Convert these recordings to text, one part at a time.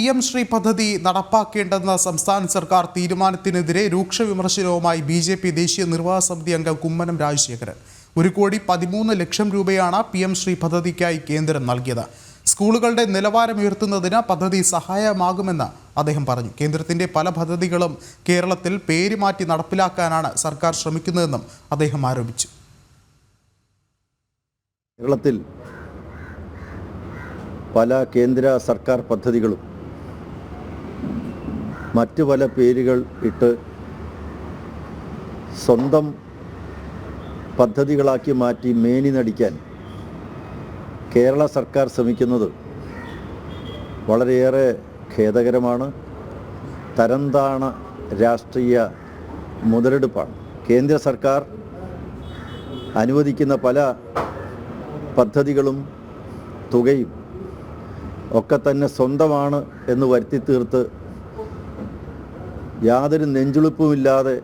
PM Shri പദ്ധതി നടപ്പാക്കേണ്ടെന്ന സംസ്ഥാന സർക്കാർ തീരുമാനത്തിനെതിരെ രൂക്ഷ വിമർശനവുമായി BJP ദേശീയ നിർവാഹക സമിതി അംഗം കുമ്മനം രാജശേഖരൻ. 1,13,00,000 രൂപയാണ് PM ശ്രീ പദ്ധതിക്കായി കേന്ദ്രം നൽകിയത്. സ്കൂളുകളുടെ നിലവാരമുയർത്തുന്നതിന് പദ്ധതി സഹായമാകുമെന്ന് അദ്ദേഹം പറഞ്ഞു. കേന്ദ്രത്തിന്റെ പല പദ്ധതികളും കേരളത്തിൽ പേര് മാറ്റി നടപ്പിലാക്കാനാണ് സർക്കാർ ശ്രമിക്കുന്നതെന്നും അദ്ദേഹം ആരോപിച്ചു. കേരളത്തിൽ പല കേന്ദ്ര സർക്കാർ പദ്ധതികളും മറ്റു പല പേരുകൾ ഇട്ട് സ്വന്തം പദ്ധതികളാക്കി മാറ്റി മേനി നടിക്കാൻ കേരള സർക്കാർ ശ്രമിക്കുന്നത് വളരെയേറെ ഖേദകരമാണ്. തരംതാണ രാഷ്ട്രീയ മുതലെടുപ്പാണ്. കേന്ദ്ര സർക്കാർ അനുവദിക്കുന്ന പല പദ്ധതികളും തുകയും ഒക്കെ തന്നെ സ്വന്തമാണ് എന്ന് വരുത്തി തീർത്ത് യാതൊരു നെഞ്ചുളുപ്പുമില്ലാതെ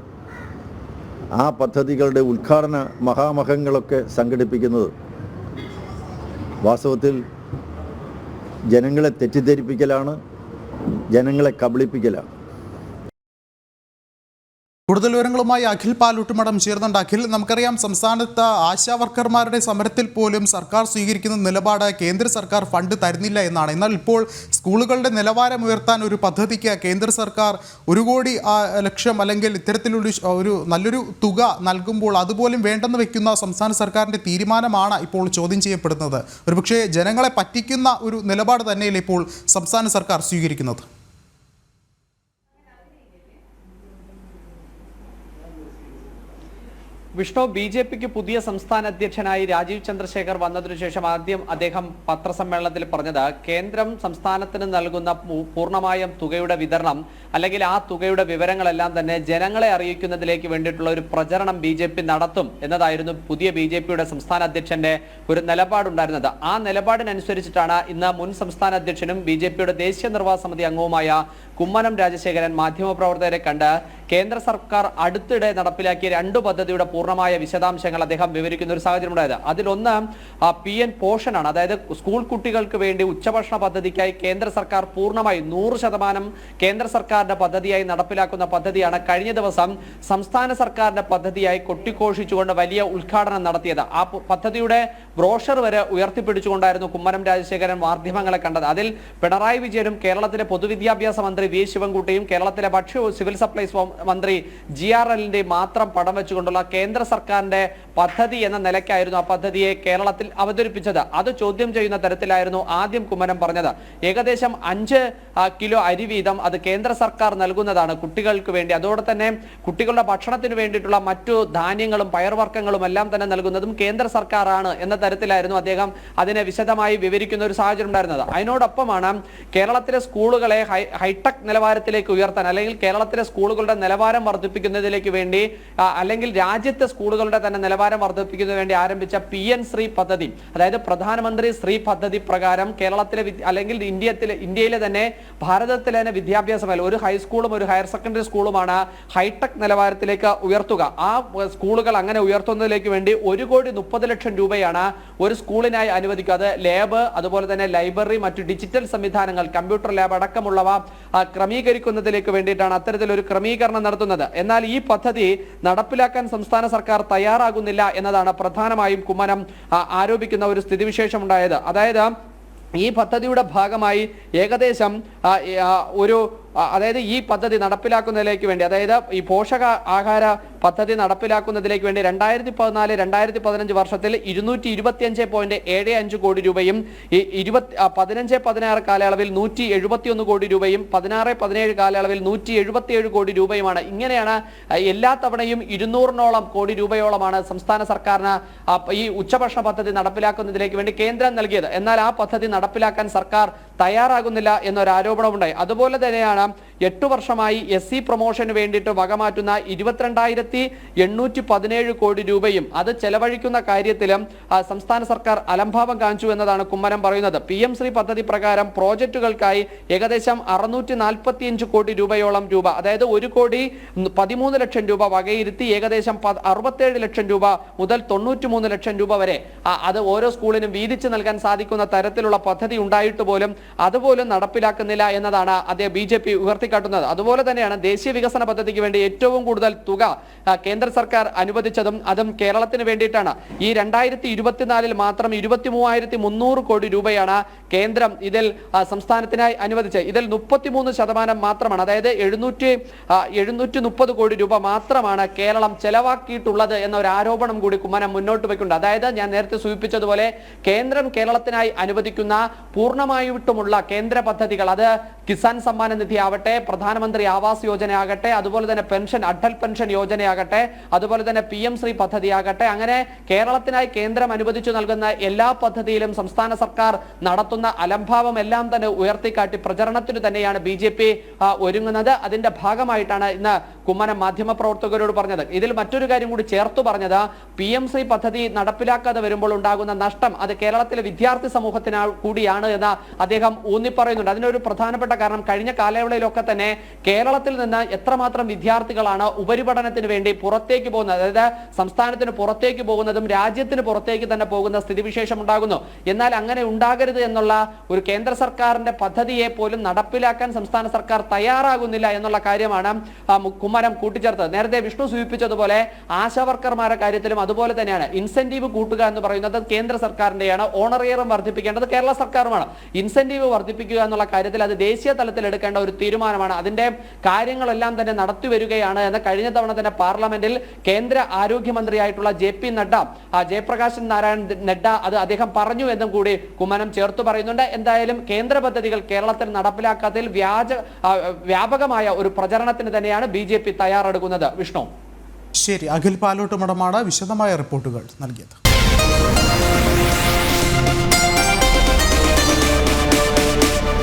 ആ പദ്ധതികളുടെ ഉദ്ഘാടന മഹാമഹങ്ങളൊക്കെ സംഘടിപ്പിക്കുന്നത് വാസ്തവത്തിൽ ജനങ്ങളെ തെറ്റിദ്ധരിപ്പിക്കലാണ്, ജനങ്ങളെ കബളിപ്പിക്കലാണ്. കൂടുതൽ വിവരങ്ങളുമായി അഖിൽ പാലൂട്ടുമടം ചേർന്നുണ്ട്. അഖിൽ, നമുക്കറിയാം സംസ്ഥാനത്ത് ആശാവർക്കർമാരുടെ സമരത്തിൽ പോലും സർക്കാർ സ്വീകരിക്കുന്ന നിലപാട് കേന്ദ്ര സർക്കാർ ഫണ്ട് തരുന്നില്ല എന്നാണ്. എന്നാൽ ഇപ്പോൾ സ്കൂളുകളുടെ നിലവാരം ഉയർത്താൻ ഒരു പദ്ധതിക്ക് കേന്ദ്ര സർക്കാർ 1 കോടി ലക്ഷം അല്ലെങ്കിൽ ഇത്തരത്തിലുള്ള ഒരു നല്ലൊരു തുക നൽകുമ്പോൾ അതുപോലും വേണ്ടെന്ന് വെക്കുന്ന സംസ്ഥാന സർക്കാരിൻ്റെ തീരുമാനമാണ് ഇപ്പോൾ ചോദ്യം ചെയ്യപ്പെടുന്നത്. ഒരുപക്ഷെ ജനങ്ങളെ പറ്റിക്കുന്ന ഒരു നിലപാട് തന്നെയല്ലേ ഇപ്പോൾ സംസ്ഥാന സർക്കാർ സ്വീകരിക്കുന്നത്? വിഷ്ണു, BJPക്ക് പുതിയ സംസ്ഥാന അധ്യക്ഷനായി രാജീവ് ചന്ദ്രശേഖർ വന്നതിനു ശേഷം ആദ്യം അദ്ദേഹം പത്രസമ്മേളനത്തിൽ പറഞ്ഞത് കേന്ദ്രം സംസ്ഥാനത്തിന് നൽകുന്ന പൂർണ്ണമായും തുകയുടെ വിതരണം അല്ലെങ്കിൽ ആ തുകയുടെ വിവരങ്ങളെല്ലാം തന്നെ ജനങ്ങളെ അറിയിക്കുന്നതിലേക്ക് വേണ്ടിയിട്ടുള്ള ഒരു പ്രചരണം BJP നടത്തും എന്നതായിരുന്നു പുതിയ BJPയുടെ സംസ്ഥാന അധ്യക്ഷന്റെ ഒരു നിലപാടുണ്ടായിരുന്നത്. ആ നിലപാടിനനുസരിച്ചിട്ടാണ് ഇന്ന് മുൻ സംസ്ഥാന അധ്യക്ഷനും BJPയുടെ ദേശീയ നിർവാഹക സമിതി അംഗവുമായ കുമ്മനം രാജശേഖരൻ മാധ്യമപ്രവർത്തകരെ കണ്ട് കേന്ദ്ര സർക്കാർ അടുത്തിടെ നടപ്പിലാക്കിയ 2 പദ്ധതിയുടെ പൂർണ്ണമായ വിശദാംശങ്ങൾ അദ്ദേഹം വിവരിക്കുന്ന ഒരു സാഹചര്യം ഉണ്ടായത്. അതിലൊന്ന് PN പോഷനാണ്. അതായത് സ്കൂൾ കുട്ടികൾക്ക് വേണ്ടി ഉച്ചഭക്ഷണ പദ്ധതിക്കായി കേന്ദ്ര സർക്കാർ പൂർണ്ണമായി 100% കേന്ദ്ര സർക്കാരിന്റെ പദ്ധതിയായി നടപ്പിലാക്കുന്ന പദ്ധതിയാണ്. കഴിഞ്ഞ ദിവസം സംസ്ഥാന സർക്കാരിന്റെ പദ്ധതിയായി കൊട്ടിഘോഷിച്ചുകൊണ്ട് വലിയ ഉദ്ഘാടനം നടത്തിയത്. ആ പദ്ധതിയുടെ ബ്രോഷർ വരെ ഉയർത്തിപ്പിടിച്ചുകൊണ്ടായിരുന്നു കുമ്മനം രാജശേഖരൻ മാധ്യമങ്ങളെ കണ്ടത്. അതിൽ പിണറായി വിജയനും കേരളത്തിലെ പൊതുവിദ്യാഭ്യാസ മന്ത്രി V ശിവൻകുട്ടിയും കേരളത്തിലെ ഭക്ഷ്യ സിവിൽ സപ്ലൈസ് മന്ത്രി GRLന്റെ മാത്രം പടം വെച്ചുകൊണ്ടുള്ള കേന്ദ്ര സർക്കാരിന്റെ പദ്ധതി എന്ന നിലയ്ക്കായിരുന്നു ആ പദ്ധതിയെ കേരളത്തിൽ അവതരിപ്പിച്ചത്. അത് ചോദ്യം ചെയ്യുന്ന തരത്തിലായിരുന്നു ആദ്യം കുമ്മനം പറഞ്ഞത്. ഏകദേശം 5 കിലോ അരി വീതം അത് കേന്ദ്ര സർക്കാർ നൽകുന്നതാണ് കുട്ടികൾക്ക് വേണ്ടി. അതോടെ തന്നെ കുട്ടികളുടെ ഭക്ഷണത്തിന് വേണ്ടിയിട്ടുള്ള മറ്റു ധാന്യങ്ങളും പയർവർഗ്ഗങ്ങളും എല്ലാം തന്നെ നൽകുന്നതും കേന്ദ്ര സർക്കാരാണ് എന്ന തരത്തിലായിരുന്നു അദ്ദേഹം അതിനെ വിശദമായി വിവരിക്കുന്ന ഒരു സാഹചര്യം ഉണ്ടായിരുന്നത്. അതിനോടൊപ്പമാണ് കേരളത്തിലെ സ്കൂളുകളെ ഹൈടെക് നിലവാരത്തിലേക്ക് ഉയർത്താൻ അല്ലെങ്കിൽ കേരളത്തിലെ സ്കൂളുകളുടെ നിലവാരം വർദ്ധിപ്പിക്കുന്നതിലേക്ക് വേണ്ടി അല്ലെങ്കിൽ രാജ്യത്തെ സ്കൂളുകളുടെ തന്നെ നിലവാരം വർദ്ധിപ്പിക്കുന്നതിന് വേണ്ടി ആരംഭിച്ച PN ശ്രീ പദ്ധതി, അതായത് പ്രധാനമന്ത്രി ശ്രീ പദ്ധതി പ്രകാരം കേരളത്തിലെ അല്ലെങ്കിൽ ഇന്ത്യയിലെ തന്നെ ഭാരതത്തിലെ തന്നെ വിദ്യാഭ്യാസം ഒരു ഹൈസ്കൂളും ഒരു ഹയർ സെക്കൻഡറി സ്കൂളുമാണ് ഹൈടെക് നിലവാരത്തിലേക്ക് ഉയർത്തുക. ആ സ്കൂളുകൾ അങ്ങനെ ഉയർത്തുന്നതിലേക്ക് വേണ്ടി 1,30,00,000 രൂപയാണ് ഒരു സ്കൂളിനായി അനുവദിക്കുക. അത് ലാബ്, അതുപോലെ തന്നെ ലൈബ്രറി, മറ്റു ഡിജിറ്റൽ സംവിധാനങ്ങൾ, കമ്പ്യൂട്ടർ ലാബ് അടക്കമുള്ളവ ക്രമീകരിക്കുന്നതിലേക്ക് വേണ്ടിയിട്ടാണ് അത്തരത്തിലൊരു ക്രമീകരണം നടത്തുന്നത്. എന്നാൽ ഈ പദ്ധതി നടപ്പിലാക്കാൻ സംസ്ഥാന സർക്കാർ തയ്യാറാകുന്നില്ല എന്നതാണ് പ്രധാനമായും കുമ്മനം ആരോപിക്കുന്ന ഒരു സ്ഥിതിവിശേഷം ഉണ്ടായത്. അതായത് ഈ പദ്ധതിയുടെ ഭാഗമായി ഏകദേശം അതായത് ഈ പദ്ധതി നടപ്പിലാക്കുന്നതിലേക്ക് വേണ്ടി, അതായത് ഈ പോഷക ആഹാര പദ്ധതി നടപ്പിലാക്കുന്നതിലേക്ക് വേണ്ടി 2014-2015 വർഷത്തിൽ 225.75 കോടി രൂപയും 15-16 കാലയളവിൽ 171 കോടി രൂപയും 16-17 കാലയളവിൽ 177 കോടി രൂപയുമാണ്. ഇങ്ങനെയാണ് എല്ലാ തവണയും 200-ഓളം കോടി രൂപയോളമാണ് സംസ്ഥാന സർക്കാരിന് ഈ ഉച്ചഭക്ഷണ പദ്ധതി നടപ്പിലാക്കുന്നതിലേക്ക് വേണ്ടി കേന്ദ്രം നൽകിയത്. എന്നാൽ ആ പദ്ധതി നടപ്പിലാക്കാൻ സർക്കാർ തയ്യാറാകുന്നില്ല എന്നൊരു ആരോപണമുണ്ടായി. അതുപോലെ തന്നെയാണ് 8 വർഷമായി SC പ്രൊമോഷന് വേണ്ടിയിട്ട് വകമാറ്റുന്ന 22,817 കോടി രൂപയും അത് ചെലവഴിക്കുന്ന കാര്യത്തിലും സംസ്ഥാന സർക്കാർ അലംഭാവം കാണിച്ചു എന്നതാണ് കുമ്മനം പറയുന്നത്. PM ശ്രീ പദ്ധതി പ്രകാരം പ്രോജക്റ്റുകൾക്കായി ഏകദേശം 645 കോടി രൂപയോളം രൂപ, അതായത് 1,13 ലക്ഷം രൂപ വകയിരുത്തി ഏകദേശം 67 ലക്ഷം രൂപ മുതൽ 93 ലക്ഷം രൂപ വരെ അത് ഓരോ സ്കൂളിനും വീതിച്ച് നൽകാൻ സാധിക്കുന്ന തരത്തിലുള്ള പദ്ധതി ഉണ്ടായിട്ട് പോലും അതുപോലും നടപ്പിലാക്കുന്നില്ല എന്നതാണ് അദ്ദേഹം BJP ഉയർത്തിക്കാട്ടുന്നത്. അതുപോലെ തന്നെയാണ് ദേശീയ വികസന പദ്ധതിക്ക് വേണ്ടി ഏറ്റവും കൂടുതൽ തുക കേന്ദ്ര സർക്കാർ അനുവദിച്ചതും അതും കേരളത്തിന് വേണ്ടിയിട്ടാണ്. ഈ 2024 മാത്രം 23,300 കോടി രൂപയാണ് കേന്ദ്രം ഇതിൽ സംസ്ഥാനത്തിനായി അനുവദിച്ചത്. ഇതിൽ 33% മാത്രമാണ്, അതായത് 730 കോടി രൂപ മാത്രമാണ് കേരളം ചെലവാക്കിയിട്ടുള്ളത് എന്ന ഒരു ആരോപണം കൂടി കുമ്മനം മുന്നോട്ട് വെക്കുന്നുണ്ട്. അതായത് ഞാൻ നേരത്തെ സൂചിപ്പിച്ചതുപോലെ കേന്ദ്രം കേരളത്തിനായി അനുവദിക്കുന്ന പൂർണ്ണമായിട്ടുമുള്ള കേന്ദ്ര പദ്ധതികൾ, അത് കിസാൻ സമ്മാന നിധി ആവട്ടെ, പ്രധാനമന്ത്രി ആവാസ് യോജന ആകട്ടെ, അതുപോലെ തന്നെ പെൻഷൻ അടൽ പെൻഷൻ യോജനയാകട്ടെ, അതുപോലെ തന്നെ PM ശ്രീ പദ്ധതിയാകട്ടെ, അങ്ങനെ കേരളത്തിനായി കേന്ദ്രം അനുവദിച്ചു നൽകുന്ന എല്ലാ പദ്ധതിയിലും സംസ്ഥാന സർക്കാർ നടത്തുന്ന അലംഭാവം എല്ലാം തന്നെ ഉയർത്തിക്കാട്ടി പ്രചരണത്തിന് തന്നെയാണ് BJP ഒരുങ്ങുന്നത്. അതിന്റെ ഭാഗമായിട്ടാണ് ഇന്ന് കുമ്മനം മാധ്യമപ്രവർത്തകരോട് പറഞ്ഞത്. ഇതിൽ മറ്റൊരു കാര്യം കൂടി ചേർത്തു പറഞ്ഞത്, PM ശ്രീ പദ്ധതി നടപ്പിലാക്കാതെ വരുമ്പോൾ ഉണ്ടാകുന്ന നഷ്ടം അത് കേരളത്തിലെ വിദ്യാർത്ഥി സമൂഹത്തിന് കൂടിയാണ് എന്ന് അദ്ദേഹം ഊന്നിപ്പറയുന്നുണ്ട്. അതിനൊരു പ്രധാനപ്പെട്ട കാരണം കഴിഞ്ഞ കാലയളവിലൊക്കെ തന്നെ കേരളത്തിൽ നിന്ന് എത്രമാത്രം വിദ്യാർത്ഥികളാണ് ഉപരിപഠനത്തിന് വേണ്ടി പുറത്തേക്ക് പോകുന്നത്, അതായത് സംസ്ഥാനത്തിന് പുറത്തേക്ക് പോകുന്നതും രാജ്യത്തിന് പുറത്തേക്ക് തന്നെ പോകുന്ന സ്ഥിതിവിശേഷം ഉണ്ടാകുന്നു. എന്നാൽ അങ്ങനെ ഉണ്ടാകരുത് എന്നുള്ള ഒരു കേന്ദ്ര സർക്കാരിന്റെ പദ്ധതിയെ പോലും നടപ്പിലാക്കാൻ സംസ്ഥാന സർക്കാർ തയ്യാറാകുന്നില്ല എന്നുള്ള കാര്യമാണ് കുമ്മനം കൂട്ടിച്ചേർത്തത്. നേരത്തെ വിഷ്ണു സൂചിപ്പിച്ചതുപോലെ ആശാവർക്കർമാരുടെ കാര്യത്തിലും അതുപോലെ തന്നെയാണ്. ഇൻസെന്റീവ് കൂട്ടുക എന്ന് പറയുന്നത് കേന്ദ്ര സർക്കാരിന്റെയാണ്, ഓണറിയറും വർദ്ധിപ്പിക്കേണ്ടത് കേരള സർക്കാരുമാണ്. ഇൻസെന്റീവ് വർദ്ധിപ്പിക്കുക എന്നുള്ള കാര്യത്തിൽ അത് ദേശീയ തലത്തിൽ എടുക്കേണ്ട ഒരു തീരുമാനമാണ്. അതിന്റെ കാര്യങ്ങളെല്ലാം തന്നെ നടത്തിവരികയാണ് എന്ന് കഴിഞ്ഞ തവണ തന്നെ പാർലമെന്റിൽ കേന്ദ്ര ആരോഗ്യമന്ത്രിയായിട്ടുള്ള JP നഡ്ഡ, ജയപ്രകാശ് നാരായൺ നഡ്ഡ അദ്ദേഹം പറഞ്ഞു എന്നും കൂടി കുമ്മനം ചേർത്ത് പറയുന്നുണ്ട്. എന്തായാലും കേന്ദ്ര പദ്ധതികൾ കേരളത്തിൽ നടപ്പിലാക്കാത്തതിൽ വ്യാപകമായ ഒരു പ്രചരണത്തിന് തന്നെയാണ് BJP തയ്യാറെടുക്കുന്നത്. വിഷ്ണു. ശരി, അഖിൽ പാലോട്ടുമടമാണ് വിശദമായ റിപ്പോർട്ടുകൾ നൽകിയത്.